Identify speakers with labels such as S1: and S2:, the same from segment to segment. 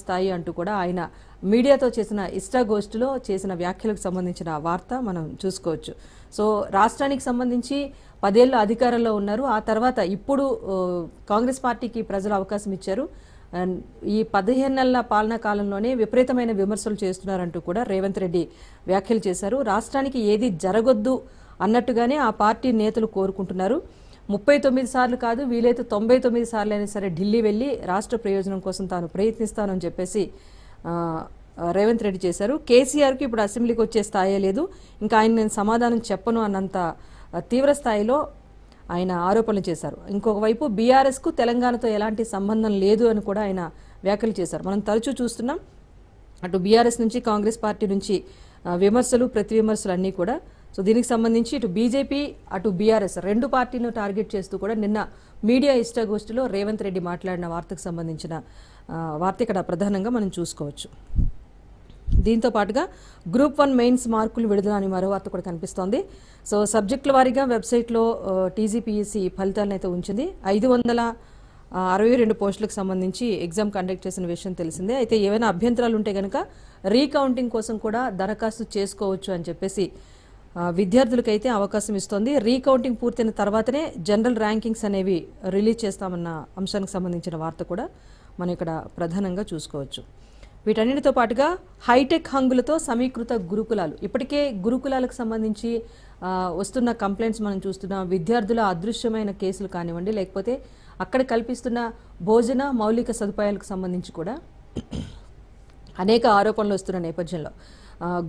S1: స్థాయి అంటూ కూడా ఆయన మీడియాతో చేసిన ఇష్టాగోష్ఠిలో చేసిన వ్యాఖ్యలకు సంబంధించిన వార్త మనం చూసుకోవచ్చు. సో రాష్ట్రానికి సంబంధించి 10 ఏళ్ళు అధికారంలో ఉన్నారు. ఆ తర్వాత ఇప్పుడు కాంగ్రెస్ పార్టీకి ప్రజలు అవకాశం ఇచ్చారు. ఈ 15 నెలల పాలనా కాలంలోనే విపరీతమైన విమర్శలు చేస్తున్నారంటూ కూడా రేవంత్ రెడ్డి వ్యాఖ్యలు చేశారు. రాష్ట్రానికి ఏది జరగొద్దు అన్నట్టుగానే ఆ పార్టీ నేతలు కోరుకుంటున్నారు. 39 సార్లు కాదు, వీలైతే 99 సార్లు అయినా సరే ఢిల్లీ వెళ్ళి రాష్ట్ర ప్రయోజనం కోసం తాను ప్రయత్నిస్తానని చెప్పేసి రేవంత్ రెడ్డి చేశారు. కేసీఆర్కి ఇప్పుడు అసెంబ్లీకి వచ్చే స్థాయే లేదు, ఇంకా ఆయన నేను సమాధానం చెప్పను అన్నంత తీవ్ర స్థాయిలో ఆయన ఆరోపణలు చేశారు. ఇంకొక వైపు బీఆర్ఎస్కు తెలంగాణతో ఎలాంటి సంబంధం లేదు అని కూడా ఆయన వ్యాఖ్యలు చేశారు. మనం తరచూ చూస్తున్నాం అటు బీఆర్ఎస్ నుంచి కాంగ్రెస్ పార్టీ నుంచి విమర్శలు ప్రతి విమర్శలు అన్నీ కూడా. సో దీనికి సంబంధించి ఇటు బీజేపీ అటు బీఆర్ఎస్ రెండు పార్టీలను టార్గెట్ చేస్తూ కూడా నిన్న మీడియా ఇష్టాగోష్ఠిలో రేవంత్ రెడ్డి మాట్లాడిన వార్తకు సంబంధించిన వార్త ఇక్కడ ప్రధానంగా మనం చూసుకోవచ్చు. దీంతో పాటుగా గ్రూప్ 1 మెయిన్స్ మార్కులు విడుదల అని మరో వార్త కూడా కనిపిస్తోంది. సో సబ్జెక్టుల వారీగా వెబ్సైట్లో టీజీపీఎస్సీ ఫలితాలను అయితే ఉంచింది. 562 పోస్టులకు సంబంధించి ఎగ్జామ్ కండక్ట్ చేసిన విషయం తెలిసిందే. అయితే ఏవైనా అభ్యంతరాలు ఉంటే కనుక రీకౌంటింగ్ కోసం కూడా దరఖాస్తు చేసుకోవచ్చు అని చెప్పేసి విద్యార్థులకైతే అవకాశం ఇస్తోంది. రీకౌంటింగ్ పూర్తయిన తర్వాతనే జనరల్ ర్యాంకింగ్స్ అనేవి రిలీజ్ చేస్తామన్న అంశానికి సంబంధించిన వార్త కూడా మనం ఇక్కడ ప్రధానంగా చూసుకోవచ్చు. వీటన్నిటితో పాటుగా హైటెక్ హంగులతో సమీకృత గురుకులాలు, ఇప్పటికే గురుకులాలకు సంబంధించి వస్తున్న కంప్లైంట్స్ మనం చూస్తున్నాం. విద్యార్థుల అదృశ్యమైన కేసులు కానివ్వండి, లేకపోతే అక్కడ కల్పిస్తున్న భోజన మౌలిక సదుపాయాలకు సంబంధించి కూడా అనేక ఆరోపణలు వస్తున్న నేపథ్యంలో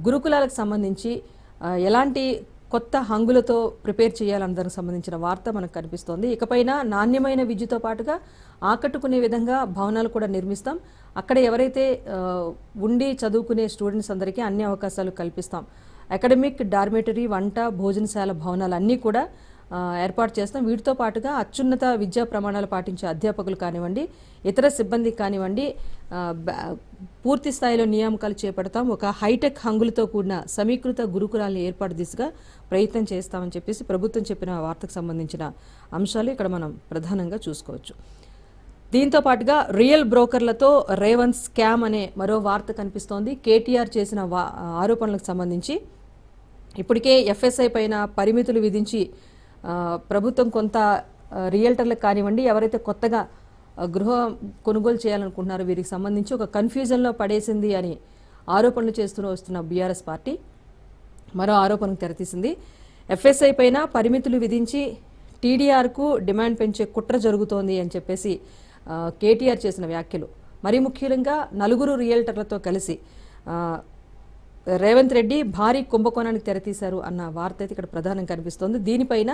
S1: గురుకులాలకు సంబంధించి ఎలాంటి కొత్త హంగులతో ప్రిపేర్ చేయాలని దానికి సంబంధించిన వార్త మనకు కనిపిస్తోంది. ఇకపైన నాణ్యమైన విద్యతో పాటుగా ఆకట్టుకునే విధంగా భవనాలు కూడా నిర్మిస్తాం. అక్కడ ఎవరైతే ఉండి చదువుకునే స్టూడెంట్స్ అందరికీ అన్ని అవకాశాలు కల్పిస్తాం. అకాడమిక్, డార్మేటరీ, వంట, భోజనశాల భవనాలు అన్నీ కూడా ఏర్పాటు చేస్తాం. వీటితో పాటుగా అత్యున్నత విద్యా ప్రమాణాలు పాటించే అధ్యాపకులు కానివ్వండి, ఇతర సిబ్బంది కానివ్వండి పూర్తి స్థాయిలో నియామకాలు చేపడతాం. ఒక హైటెక్ హంగులతో కూడిన సమీకృత గురుకులాలను ఏర్పాటు దిశగా ప్రయత్నం చేస్తామని చెప్పేసి ప్రభుత్వం చెప్పిన వార్తకు సంబంధించిన అంశాలు ఇక్కడ మనం ప్రధానంగా చూసుకోవచ్చు. దీంతో పాటుగా రియల్ బ్రోకర్లతో రేవంత్ స్కామ్ అనే మరో వార్త కనిపిస్తోంది. కేటీఆర్ చేసిన ఆరోపణలకు సంబంధించి ఇప్పటికే ఎఫ్ఎస్ఐ పైన పరిమితులు విధించి ప్రభుత్వం కొంత రియల్టర్లకు కానివ్వండి, ఎవరైతే కొత్తగా గృహ కొనుగోలు చేయాలనుకుంటున్నారో వీరికి సంబంధించి ఒక కన్ఫ్యూజన్లో పడేసింది అని ఆరోపణలు చేస్తూ వస్తున్న బీఆర్ఎస్ పార్టీ మరో ఆరోపణకు తెరతీసింది. ఎఫ్ఎస్ఐ పైన పరిమితులు విధించి టీడీఆర్కు డిమాండ్ పెంచే కుట్ర జరుగుతోంది అని చెప్పేసి కేటీఆర్ చేసిన వ్యాఖ్యలు. మరీ ముఖ్యంగా 4 రియల్టర్లతో కలిసి రేవంత్ రెడ్డి భారీ కుంభకోణానికి తెరతీశారు అన్న వార్త అయితే ఇక్కడ ప్రధానంగా కనిపిస్తోంది. దీనిపైన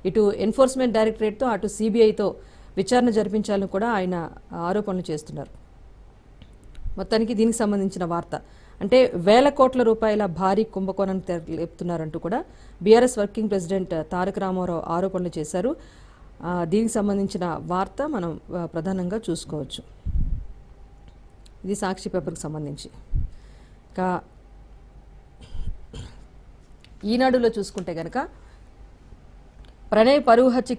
S1: ఇటు ఎన్ఫోర్స్మెంట్ డైరెక్టరేట్తో అటు సిబిఐతో విచారణ జరిపించాలని కూడా ఆయన ఆరోపణలు చేస్తున్నారు. మొత్తానికి దీనికి సంబంధించిన వార్త అంటే వేల కోట్ల రూపాయల భారీ కుంభకోణాన్ని తెరలేపుతున్నారంటూ కూడా బీఆర్ఎస్ వర్కింగ్ ప్రెసిడెంట్ తారక రామారావు ఆరోపణలు చేశారు. దీనికి సంబంధించిన వార్త మనం ప్రధానంగా చూసుకోవచ్చు. ఇది సాక్షి పేపర్కి సంబంధించి. ఇంకా ఈనాడులో చూసుకుంటే కనుక ప్రణయ్ పరువు హత్య